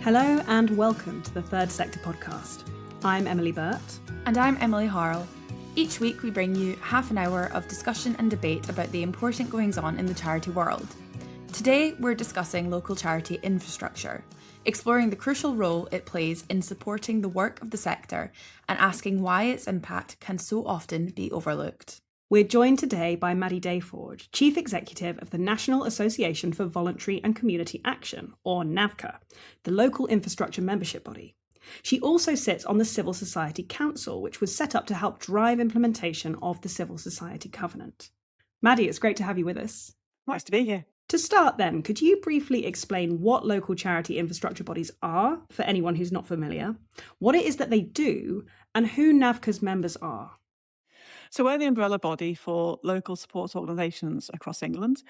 Hello and welcome to the Third Sector podcast. I'm Emily Burt. And I'm Emily Harrell. Each week we bring you half an hour of discussion and debate about the important goings-on in the charity world. Today we're discussing local charity infrastructure, exploring the crucial role it plays in supporting the work of the sector and asking why its impact can so often be overlooked. We're joined today by Maddy, Chief Executive of the National Association for Voluntary and Community Action, or NAVCA, the local infrastructure membership body. She also sits on the Civil Society Council, which was set up to help drive implementation of the Civil Society Covenant. Maddy, it's great to have you with us. Nice to be here. To start then, could you briefly explain what local charity infrastructure bodies are, for anyone who's not familiar, what it is that they do, and who NAVCA's members are? So we're the umbrella body for local support organisations across England,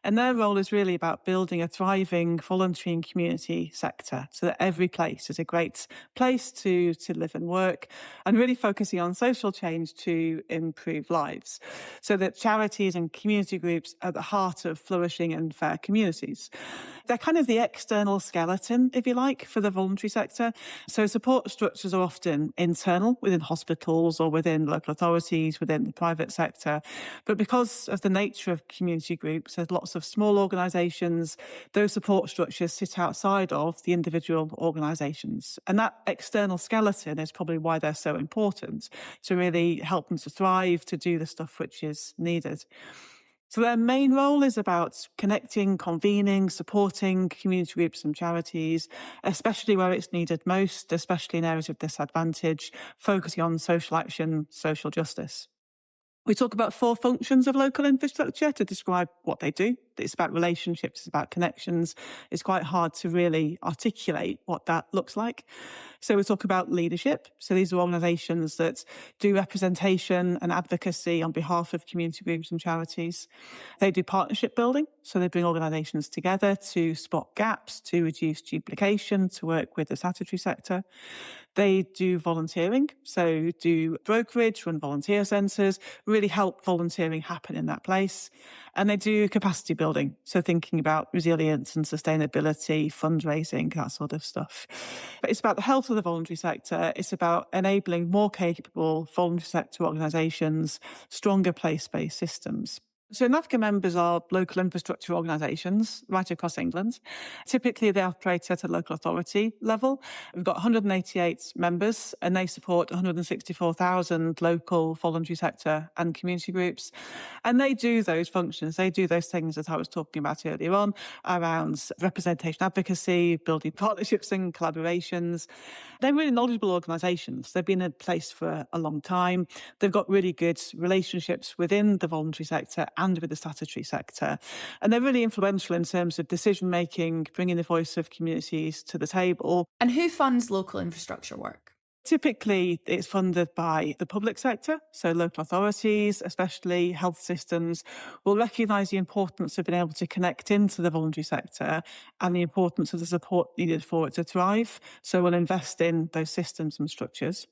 and their role is really about building a thriving voluntary and community sector so that every place is a great place to live and work, and really focusing on social change to improve lives, so that charities and community groups are at the heart of flourishing and fair communities. They're kind of the external skeleton, if you like, for the voluntary sector. So support structures are often internal within hospitals or within local authorities, within the private sector. But because of the nature of community groups, there's lots of small organisations, those support structures sit outside of the individual organisations. And that external skeleton is probably why they're so important, to really help them to thrive, to do the stuff which is needed. So their main role is about connecting, convening, supporting community groups and charities, especially where it's needed most, especially in areas of disadvantage, focusing on social action, social justice. We talk about 4 functions of local infrastructure to describe what they do. It's about relationships, it's about connections. It's quite hard to really articulate what that looks like. So we talk about leadership. So these are organisations that do representation and advocacy on behalf of community groups and charities. They do partnership building. So they bring organisations together to spot gaps, to reduce duplication, to work with the statutory sector. They do volunteering, so do brokerage, run volunteer centres, really help volunteering happen in that place. And they do capacity building, so thinking about resilience and sustainability, fundraising, that sort of stuff. But it's about the health of the voluntary sector. It's about enabling more capable voluntary sector organisations, stronger place-based systems. So NAVCA members are local infrastructure organisations right across England. Typically, they operate at a local authority level. We've got 188 members, and they support 164,000 local voluntary sector and community groups. And they do those functions. They do those things that I was talking about earlier on around representation advocacy, building partnerships and collaborations. They're really knowledgeable organisations. They've been in place for a long time. They've got really good relationships within the voluntary sector and with the statutory sector. And they're really influential in terms of decision-making, bringing the voice of communities to the table. And who funds local infrastructure work? Typically, it's funded by the public sector, so local authorities, especially health systems, will recognise the importance of being able to connect into the voluntary sector and the importance of the support needed for it to thrive. So we'll invest in those systems and structures.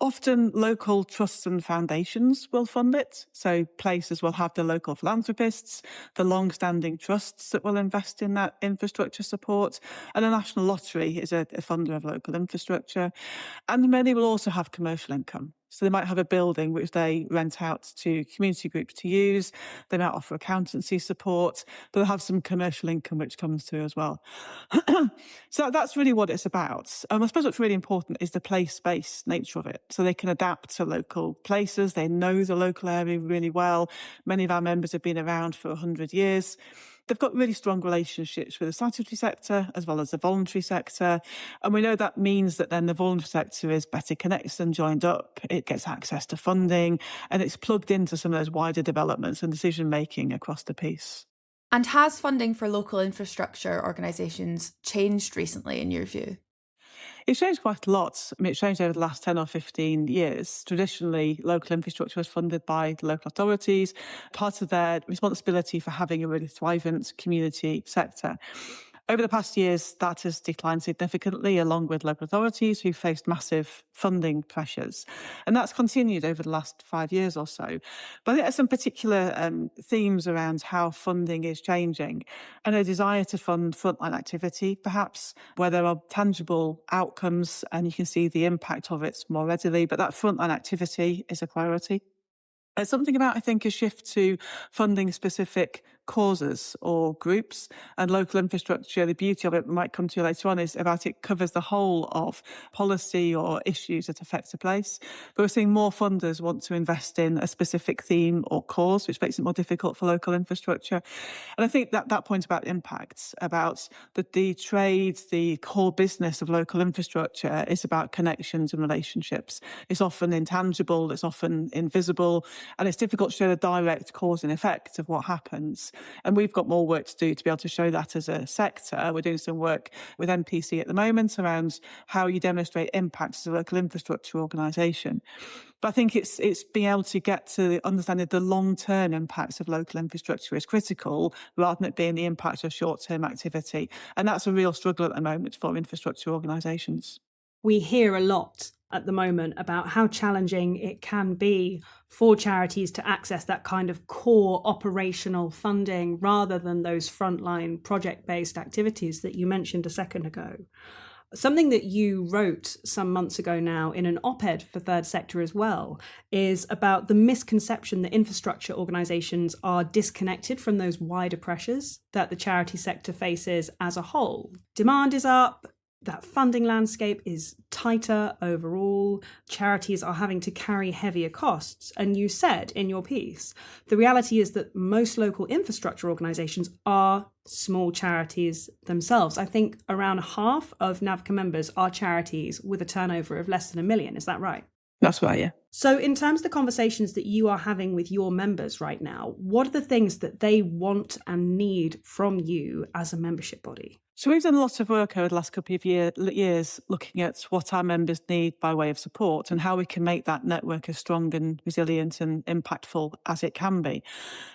Often local trusts and foundations will fund it. So places will have the local philanthropists, the long-standing trusts that will invest in that infrastructure support, and the National Lottery is a funder of local infrastructure. And many will also have commercial income. So they might have a building which they rent out to community groups to use. They might offer accountancy support, but they'll have some commercial income which comes through as well. So that's really what it's about. I suppose what's really important is the place-based nature of it. So they can adapt to local places. They know the local area really well. Many of our members have been around for 100 years. They've got really strong relationships with the statutory sector as well as the voluntary sector. And we know that means that then the voluntary sector is better connected and joined up. It gets access to funding and it's plugged into some of those wider developments and decision-making across the piece. And has funding for local infrastructure organisations changed recently in your view? It's changed quite a lot. It's changed over the last 10 or 15 years. Traditionally, local infrastructure was funded by the local authorities, part of their responsibility for having a really thriving community sector. Over the past years, that has declined significantly, along with local authorities who faced massive funding pressures. And that's continued over the last 5 years or so. But I think there's some particular themes around how funding is changing, and a desire to fund frontline activity, perhaps, where there are tangible outcomes and you can see the impact of it more readily. But that frontline activity is a priority. There's something about, I think, a shift to funding specific causes or groups, and local infrastructure. The beauty of it, we might come to later on, is about it covers the whole of policy or issues that affect a place. But we're seeing more funders want to invest in a specific theme or cause, which makes it more difficult for local infrastructure. And I think that point about impacts, about the trade, the core business of local infrastructure is about connections and relationships. It's often intangible, it's often invisible, and it's difficult to show the direct cause and effect of what happens. And we've got more work to do to be able to show that as a sector. We're doing some work with NPC at the moment around how you demonstrate impact as a local infrastructure organisation. But I think it's being able to get to understanding the long-term impacts of local infrastructure is critical, rather than it being the impact of short-term activity. And that's a real struggle at the moment for infrastructure organisations. We hear a lot at the moment about how challenging it can be for charities to access that kind of core operational funding rather than those frontline project-based activities that you mentioned a second ago. Something that you wrote some months ago now in an op-ed for Third Sector as well is about the misconception that infrastructure organisations are disconnected from those wider pressures that the charity sector faces as a whole. Demand is up, that funding landscape is tighter overall, charities are having to carry heavier costs. And you said in your piece, the reality is that most local infrastructure organisations are small charities themselves. I think around half of NAVCA members are charities with a turnover of less than $1 million. Is that right? That's right, yeah. So in terms of the conversations that you are having with your members right now, what are the things that they want and need from you as a membership body? So we've done a lot of work over the last couple of years looking at what our members need by way of support and how we can make that network as strong and resilient and impactful as it can be.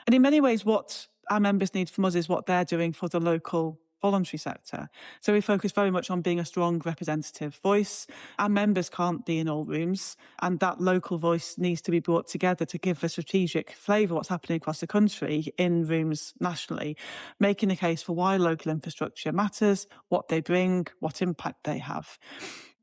And in many ways, what our members need from us is what they're doing for the local voluntary sector. So we focus very much on being a strong representative voice. Our members can't be in all rooms, and that local voice needs to be brought together to give a strategic flavour of what's happening across the country in rooms nationally, making the case for why local infrastructure matters, what they bring, what impact they have.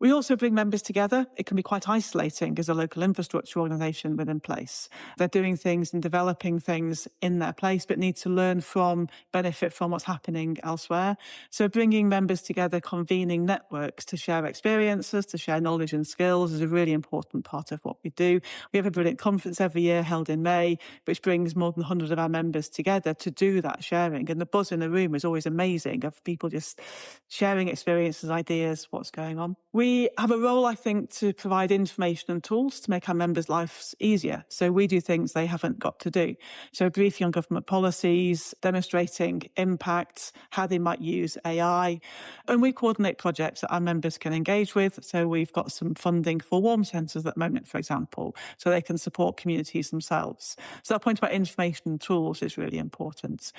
We also bring members together. It can be quite isolating as a local infrastructure organisation within place. They're doing things and developing things in their place, but need to learn from, benefit from what's happening elsewhere. So bringing members together, convening networks to share experiences, to share knowledge and skills is a really important part of what we do. We have a brilliant conference every year held in May, which brings more than 100 of our members together to do that sharing. And the buzz in the room is always amazing of people just sharing experiences, ideas, what's going on. We have a role, I think, to provide information and tools to make our members' lives easier. So we do things they haven't got to do. So briefing on government policies, demonstrating impacts, how they might use AI. And we coordinate projects that our members can engage with. So we've got some funding for warm centres at the moment, for example, so they can support communities themselves. So that point about information and tools is really important.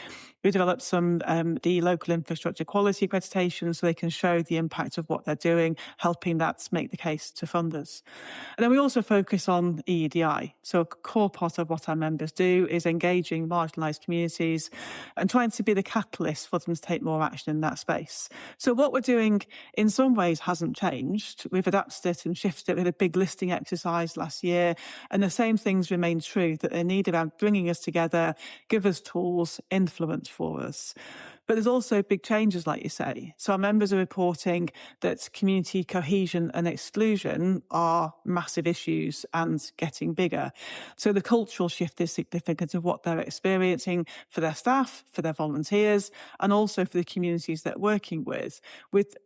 We developed some the local infrastructure quality accreditation so they can show the impact of what they're doing, helping that make the case to funders. And then we also focus on EEDI. So a core part of what our members do is engaging marginalised communities and trying to be the catalyst for them to take more action in that space. So what we're doing in some ways hasn't changed. We've adapted it and shifted it with a big listing exercise last year. And the same things remain true, that they need around bringing us together, give us tools, influence for us. But there's also big changes, like you say. So our members are reporting that community cohesion and exclusion are massive issues and getting bigger. So the cultural shift is significant of what they're experiencing for their staff, for their volunteers, and also for the communities they're working with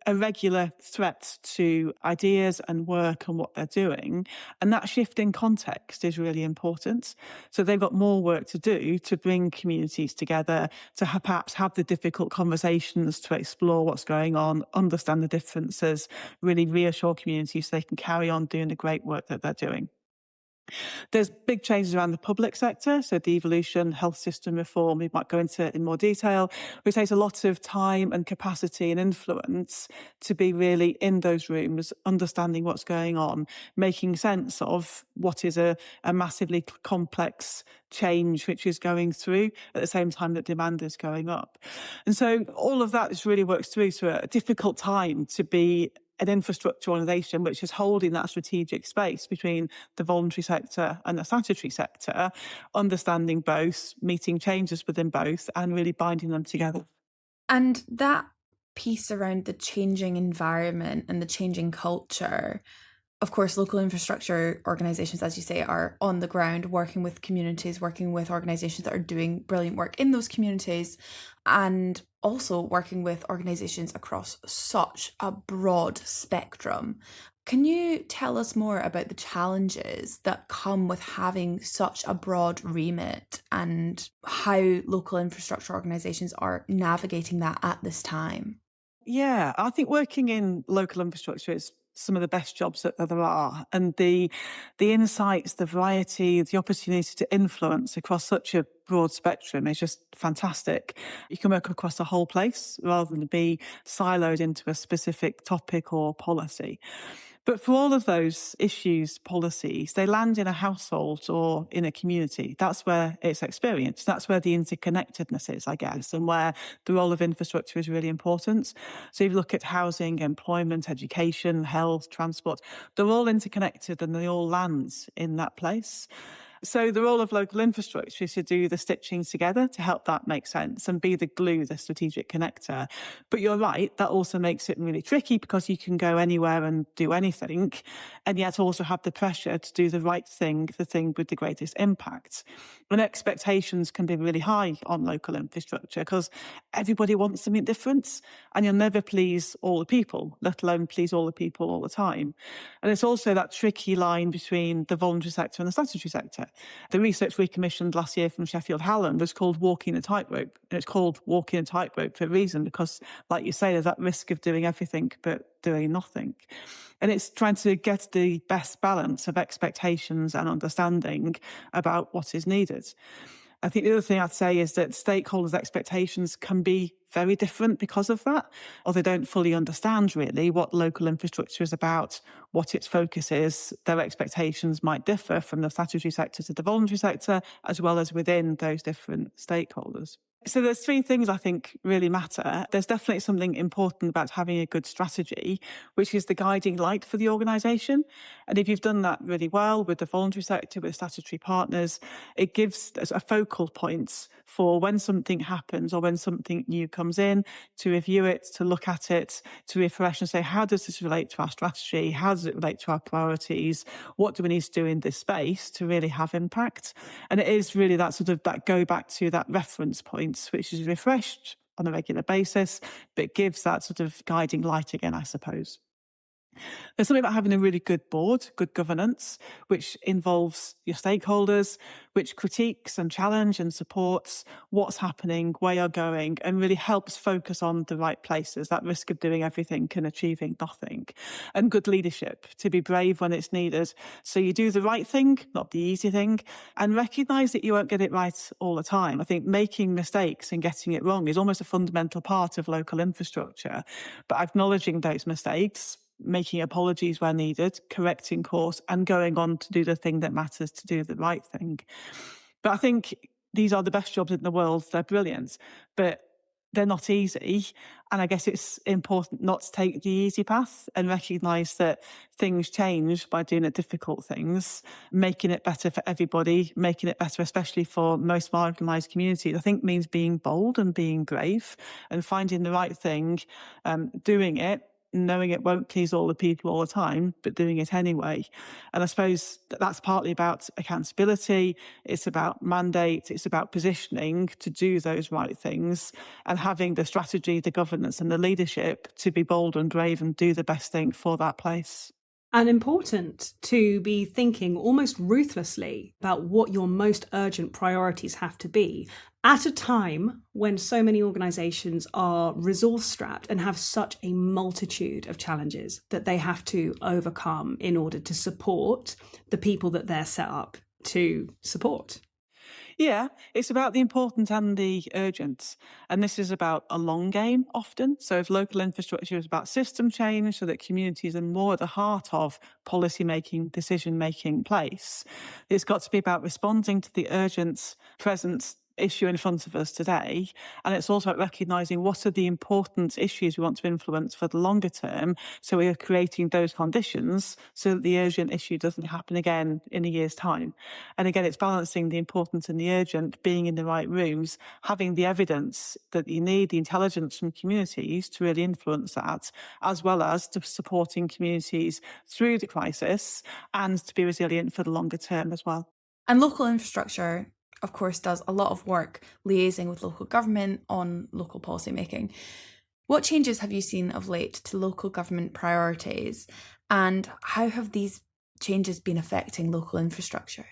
a regular threat to ideas and work and what they're doing. And that shift in context is really important. So they've got more work to do to bring communities together, to perhaps have the difficult conversations, to explore what's going on, understand the differences, really reassure communities so they can carry on doing the great work that they're doing. There's big changes around the public sector, so devolution, health system reform, we might go into in more detail, which takes a lot of time and capacity and influence to be really in those rooms, understanding what's going on, making sense of what is a massively complex change which is going through at the same time that demand is going up. And so all of that really works through to a difficult time to be an infrastructure organisation which is holding that strategic space between the voluntary sector and the statutory sector, understanding both, meeting changes within both, and really binding them together. And that piece around the changing environment and the changing culture, of course, local infrastructure organisations, as you say, are on the ground working with communities, working with organisations that are doing brilliant work in those communities, and also working with organisations across such a broad spectrum. Can you tell us more about the challenges that come with having such a broad remit and how local infrastructure organisations are navigating that at this time? Yeah, I think working in local infrastructure is some of the best jobs that there are. And the insights, the variety, the opportunity to influence across such a broad spectrum is just fantastic. You can work across the whole place rather than be siloed into a specific topic or policy. But for all of those issues, policies, they land in a household or in a community. That's where it's experienced. That's where the interconnectedness is, I guess, and where the role of infrastructure is really important. So if you look at housing, employment, education, health, transport, they're all interconnected and they all land in that place. So the role of local infrastructure is to do the stitching together to help that make sense and be the glue, the strategic connector. But you're right, that also makes it really tricky because you can go anywhere and do anything, and yet also have the pressure to do the right thing, the thing with the greatest impact. And expectations can be really high on local infrastructure because everybody wants something different, and you'll never please all the people, let alone please all the people all the time. And it's also that tricky line between the voluntary sector and the statutory sector. The research we commissioned last year from Sheffield Hallam was called Walking a Tightrope. And it's called Walking a Tightrope for a reason, because, like you say, there's that risk of doing everything but doing nothing. And it's trying to get the best balance of expectations and understanding about what is needed. I think the other thing I'd say is that stakeholders' expectations can be very different because of that, or they don't fully understand really what local infrastructure is about, what its focus is. Their expectations might differ from the statutory sector to the voluntary sector, as well as within those different stakeholders. So there's three things I think really matter. There's definitely something important about having a good strategy, which is the guiding light for the organisation. And if you've done that really well with the voluntary sector, with statutory partners, it gives a focal point for when something happens or when something new comes in, to review it, to look at it, to refresh and say, how does this relate to our strategy? How does it relate to our priorities? What do we need to do in this space to really have impact? And it is really that sort of that go back to that reference point, which is refreshed on a regular basis, but gives that sort of guiding light again, I suppose. There's something about having a really good board, good governance, which involves your stakeholders, which critiques and challenges and supports what's happening, where you're going, and really helps focus on the right places, that risk of doing everything and achieving nothing. And good leadership, to be brave when it's needed. So you do the right thing, not the easy thing, and recognise that you won't get it right all the time. I think making mistakes and getting it wrong is almost a fundamental part of local infrastructure. But acknowledging those mistakes, making apologies where needed, correcting course, and going on to do the thing that matters, to do the right thing. But I think these are the best jobs in the world. They're brilliant, but they're not easy. And I guess it's important not to take the easy path and recognise that things change by doing the difficult things, making it better for everybody, making it better, especially for most marginalised communities, I think means being bold and being brave and finding the right thing, doing it, knowing it won't please all the people all the time, but doing it anyway. And I suppose that's partly about accountability. It's about mandate. It's about positioning to do those right things and having the strategy, the governance and the leadership to be bold and brave and do the best thing for that place. And important to be thinking almost ruthlessly about what your most urgent priorities have to be at a time when so many organisations are resource strapped and have such a multitude of challenges that they have to overcome in order to support the people that they're set up to support. Yeah, it's about the important and the urgent. And this is about a long game often. So if local infrastructure is about system change so that communities are more at the heart of policy making, decision making place, it's got to be about responding to the urgent present issue in front of us today. And it's also about recognising what are the important issues we want to influence for the longer term. So we are creating those conditions so that the urgent issue doesn't happen again in a year's time. And again, it's balancing the important and the urgent, being in the right rooms, having the evidence that you need, the intelligence from communities to really influence that, as well as to supporting communities through the crisis and to be resilient for the longer term as well. And local infrastructure, of course, does a lot of work liaising with local government on local policy making. What changes have you seen of late to local government priorities, and how have these changes been affecting local infrastructure?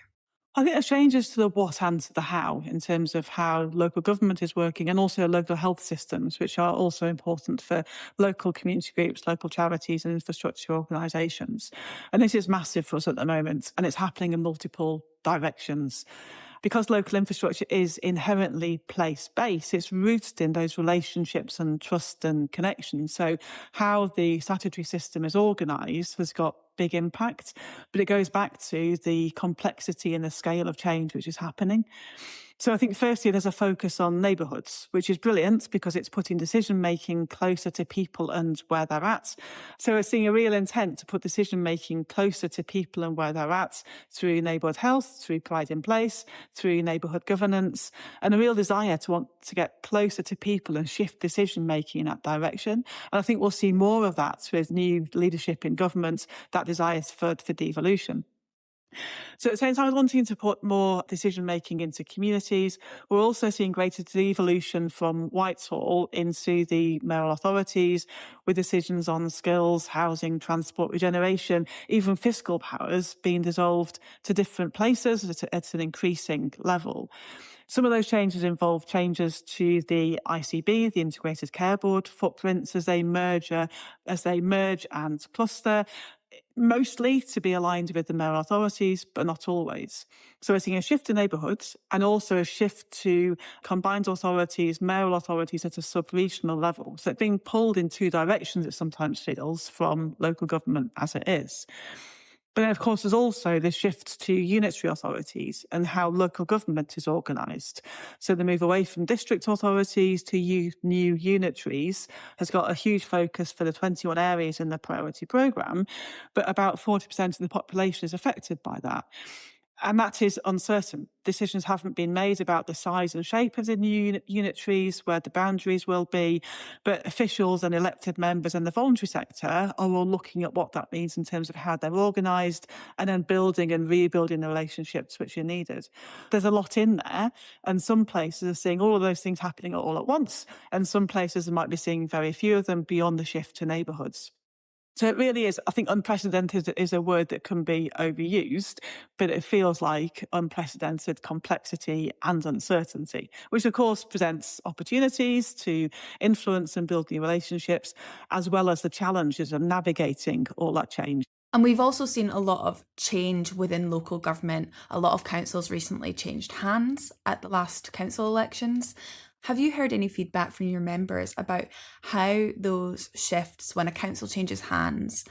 I think there's changes to the what and to the how in terms of how local government is working and also local health systems, which are also important for local community groups, local charities and infrastructure organisations. And this is massive for us at the moment, and it's happening in multiple directions. Because local infrastructure is inherently place-based, it's rooted in those relationships and trust and connection. So how the statutory system is organised has got big impact, but it goes back to the complexity and the scale of change which is happening. So I think firstly, there's a focus on neighbourhoods, which is brilliant because it's putting decision-making closer to people and where they're at. So we're seeing a real intent to put decision-making closer to people and where they're at through neighbourhood health, through Pride in Place, through neighbourhood governance, and a real desire to want to get closer to people and shift decision-making in that direction. And I think we'll see more of that with new leadership in government, that desire for devolution. So at the same time as wanting to put more decision-making into communities, we're also seeing greater devolution from Whitehall into the mayoral authorities with decisions on skills, housing, transport, regeneration, even fiscal powers being dissolved to different places at an increasing level. Some of those changes involve changes to the ICB, the Integrated Care Board footprints as they merge and cluster, mostly to be aligned with the mayoral authorities, but not always. So we're seeing a shift to neighbourhoods and also a shift to combined authorities, mayoral authorities at a sub-regional level. So it's being pulled in two directions, it sometimes feels, from local government as it is. But then, of course, there's also the shift to unitary authorities and how local government is organised. So the move away from district authorities to new unitaries has got a huge focus for the 21 areas in the priority programme, but about 40% of the population is affected by that. And that is uncertain. Decisions haven't been made about the size and shape of the new unitaries, where the boundaries will be, but officials and elected members and the voluntary sector are all looking at what that means in terms of how they're organised and then building and rebuilding the relationships which are needed. There's a lot in there, and some places are seeing all of those things happening all at once, and some places might be seeing very few of them beyond the shift to neighbourhoods. So it really is, I think unprecedented is a word that can be overused, but it feels like unprecedented complexity and uncertainty, which of course presents opportunities to influence and build new relationships, as well as the challenges of navigating all that change. And we've also seen a lot of change within local government. A lot of councils recently changed hands at the last council elections. Have you heard any feedback from your members about how those shifts, when a council changes hands,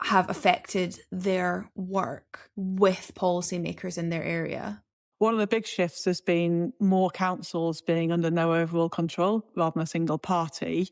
have affected their work with policymakers in their area? One of the big shifts has been more councils being under no overall control rather than a single party,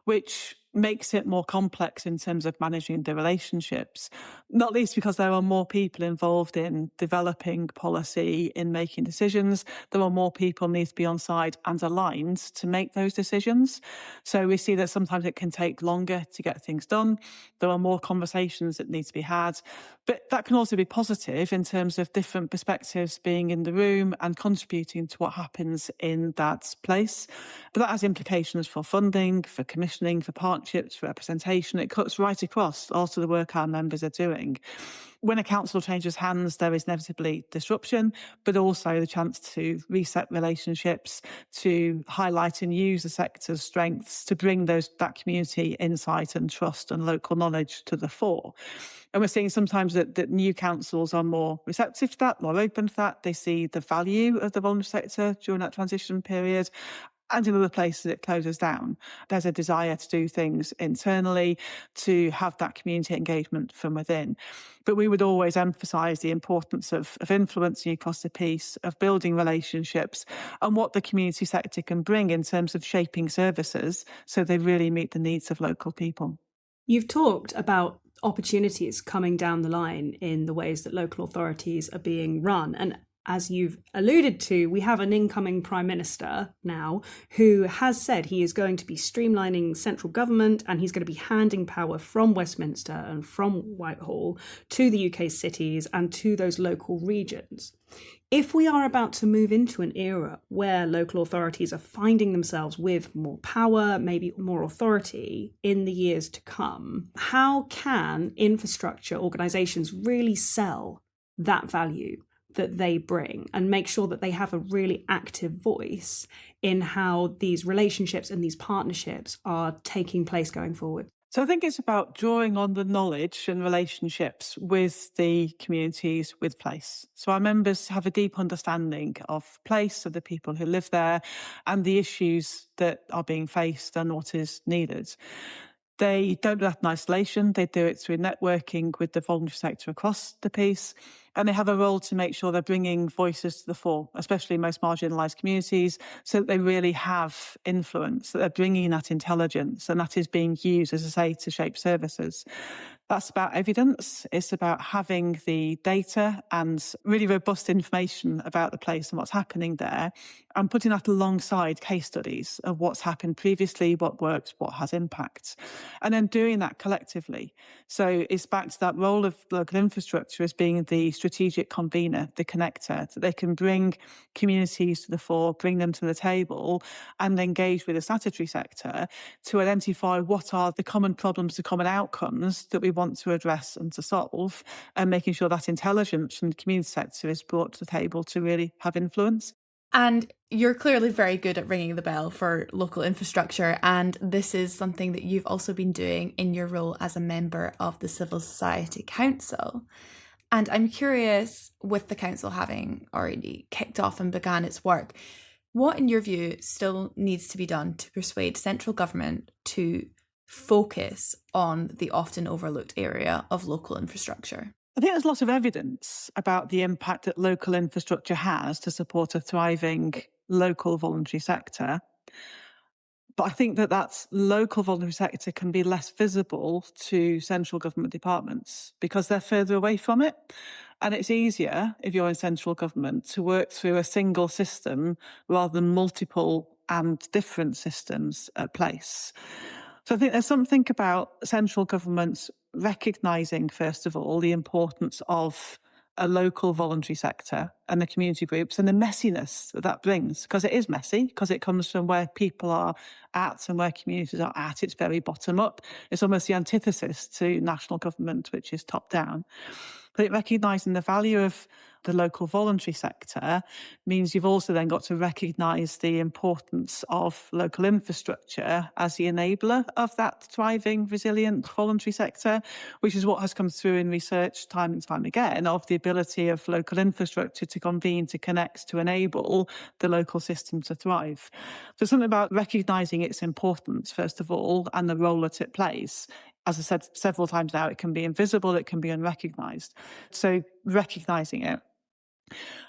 which makes it more complex in terms of managing the relationships, not least because there are more people involved in developing policy, in making decisions. There are more people need to be on side and aligned to make those decisions. So we see that sometimes it can take longer to get things done. There are more conversations that need to be had, but that can also be positive in terms of different perspectives being in the room and contributing to what happens in that place. But that has implications for funding, for commissioning, for partnerships, partnerships, representation. It cuts right across also the work our members are doing. When a council changes hands, there is inevitably disruption, but also the chance to reset relationships, to highlight and use the sector's strengths, to bring that community insight and trust and local knowledge to the fore. And we're seeing sometimes that new councils are more receptive to that, more open to that. They see the value of the voluntary sector during that transition period. And in other places it closes down. There's a desire to do things internally, to have that community engagement from within. But we would always emphasise the importance of influencing across the piece, of building relationships, and what the community sector can bring in terms of shaping services so they really meet the needs of local people. You've talked about opportunities coming down the line in the ways that local authorities are being run. And as you've alluded to, we have an incoming Prime Minister now who has said he is going to be streamlining central government and he's going to be handing power from Westminster and from Whitehall to the UK cities and to those local regions. If we are about to move into an era where local authorities are finding themselves with more power, maybe more authority in the years to come, how can infrastructure organisations really sell that value that they bring and make sure that they have a really active voice in how these relationships and these partnerships are taking place going forward? So I think it's about drawing on the knowledge and relationships with the communities with place. So our members have a deep understanding of place, of the people who live there, and the issues that are being faced and what is needed. They don't do that in isolation. They do it through networking with the voluntary sector across the piece. And they have a role to make sure they're bringing voices to the fore, especially in most marginalised communities, so that they really have influence, that they're bringing that intelligence, and that is being used, as I say, to shape services. That's about evidence. It's about having the data and really robust information about the place and what's happening there, and putting that alongside case studies of what's happened previously, what works, what has impact, and then doing that collectively. So it's back to that role of local infrastructure as being the strategic convener, the connector, that they can bring communities to the fore, bring them to the table, and engage with the statutory sector to identify what are the common problems, the common outcomes that we want to address and to solve, and making sure that intelligence from the community sector is brought to the table to really have influence. And you're clearly very good at ringing the bell for local infrastructure, and this is something that you've also been doing in your role as a member of the Civil Society Council. And I'm curious, with the council having already kicked off and began its work, what in your view still needs to be done to persuade central government to focus on the often overlooked area of local infrastructure? I think there's lots of evidence about the impact that local infrastructure has to support a thriving local voluntary sector. But I think that local voluntary sector can be less visible to central government departments because they're further away from it. And it's easier, if you're in central government, to work through a single system rather than multiple and different systems at place. So I think there's something about central governments recognising, first of all, the importance of a local voluntary sector and the community groups and the messiness that brings, because it is messy, because it comes from where people are at and where communities are at. It's very bottom up. It's almost the antithesis to national government, which is top down. But recognising the value of the local voluntary sector means you've also then got to recognise the importance of local infrastructure as the enabler of that thriving, resilient voluntary sector, which is what has come through in research time and time again of the ability of local infrastructure to convene, to connect, to enable the local system to thrive. So something about recognising its importance, first of all, and the role that it plays. As I said several times now, it can be invisible, it can be unrecognised. So recognising it.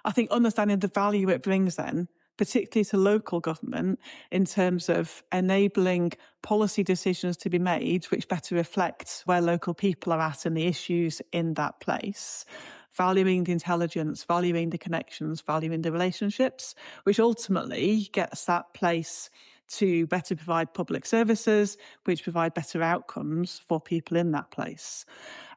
I think understanding the value it brings then, particularly to local government, in terms of enabling policy decisions to be made which better reflect where local people are at and the issues in that place. Valuing the intelligence, valuing the connections, valuing the relationships, which ultimately gets that place to better provide public services, which provide better outcomes for people in that place.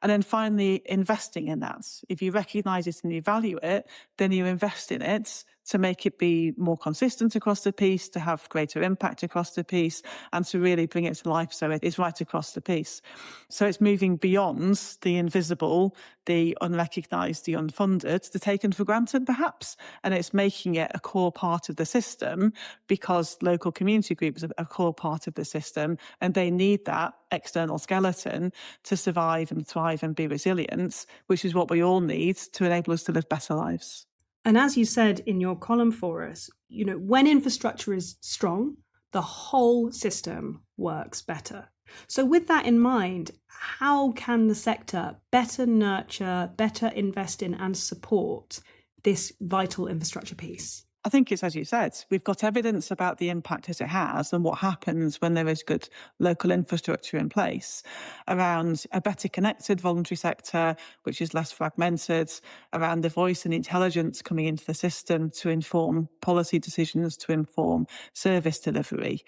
And then finally, investing in that. If you recognise it and you value it, then you invest in it to make it be more consistent across the piece, to have greater impact across the piece, and to really bring it to life so it is right across the piece. So it's moving beyond the invisible, the unrecognised, the unfunded, the taken for granted perhaps, and it's making it a core part of the system because local community groups are a core part of the system and they need that external skeleton to survive and thrive and be resilient, which is what we all need to enable us to live better lives. And as you said in your column for us, when infrastructure is strong, the whole system works better. So with that in mind, how can the sector better nurture, better invest in and support this vital infrastructure piece? I think it's, as you said, we've got evidence about the impact that it has and what happens when there is good local infrastructure in place around a better connected voluntary sector, which is less fragmented, around the voice and intelligence coming into the system to inform policy decisions, to inform service delivery.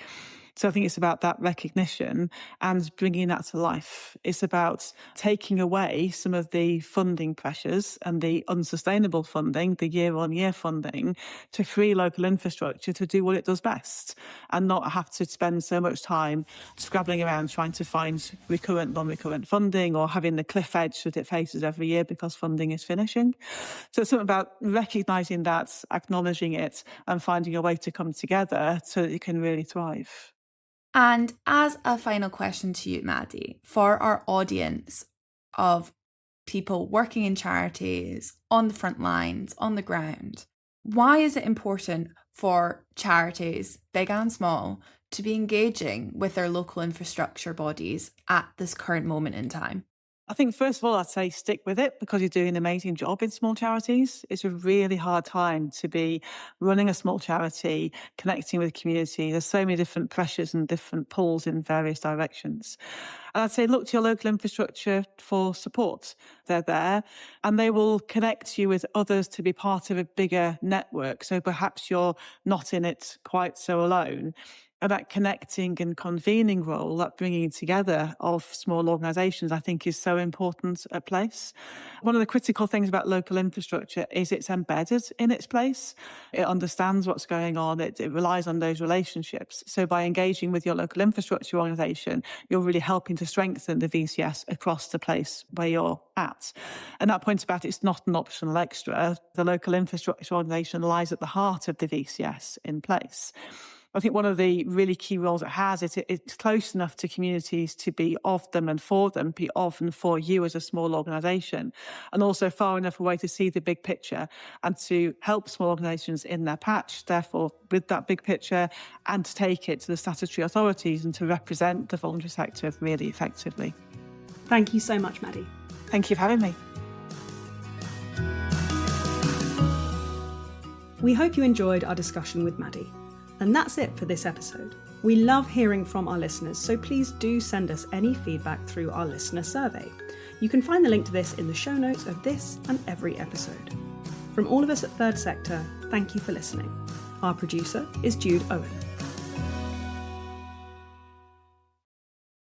So I think it's about that recognition and bringing that to life. It's about taking away some of the funding pressures and the unsustainable funding, the year-on-year funding, to free local infrastructure to do what it does best and not have to spend so much time scrabbling around trying to find recurrent, non-recurrent funding or having the cliff edge that it faces every year because funding is finishing. So it's something about recognising that, acknowledging it and finding a way to come together so that you can really thrive. And as a final question to you, Maddy, for our audience of people working in charities, on the front lines, on the ground, why is it important for charities, big and small, to be engaging with their local infrastructure bodies at this current moment in time? I think, first of all, I'd say stick with it because you're doing an amazing job in small charities. It's a really hard time to be running a small charity, connecting with the community. There's so many different pressures and different pulls in various directions. And I'd say look to your local infrastructure for support. They're there and they will connect you with others to be part of a bigger network. So perhaps you're not in it quite so alone. And that connecting and convening role, that bringing together of small organisations, I think is so important at place. One of the critical things about local infrastructure is it's embedded in its place. It understands what's going on. It relies on those relationships. So by engaging with your local infrastructure organisation, you're really helping to strengthen the VCS across the place where you're at. And that point about it's not an optional extra. The local infrastructure organisation lies at the heart of the VCS in place. I think one of the really key roles it has is it's close enough to communities to be of them and for them, be of and for you as a small organisation, and also far enough away to see the big picture and to help small organisations in their patch, therefore, with that big picture, and to take it to the statutory authorities and to represent the voluntary sector really effectively. Thank you so much, Maddy. Thank you for having me. We hope you enjoyed our discussion with Maddy. And that's it for this episode. We love hearing from our listeners, so please do send us any feedback through our listener survey. You can find the link to this in the show notes of this and every episode. From all of us at Third Sector, thank you for listening. Our producer is Jude Owen.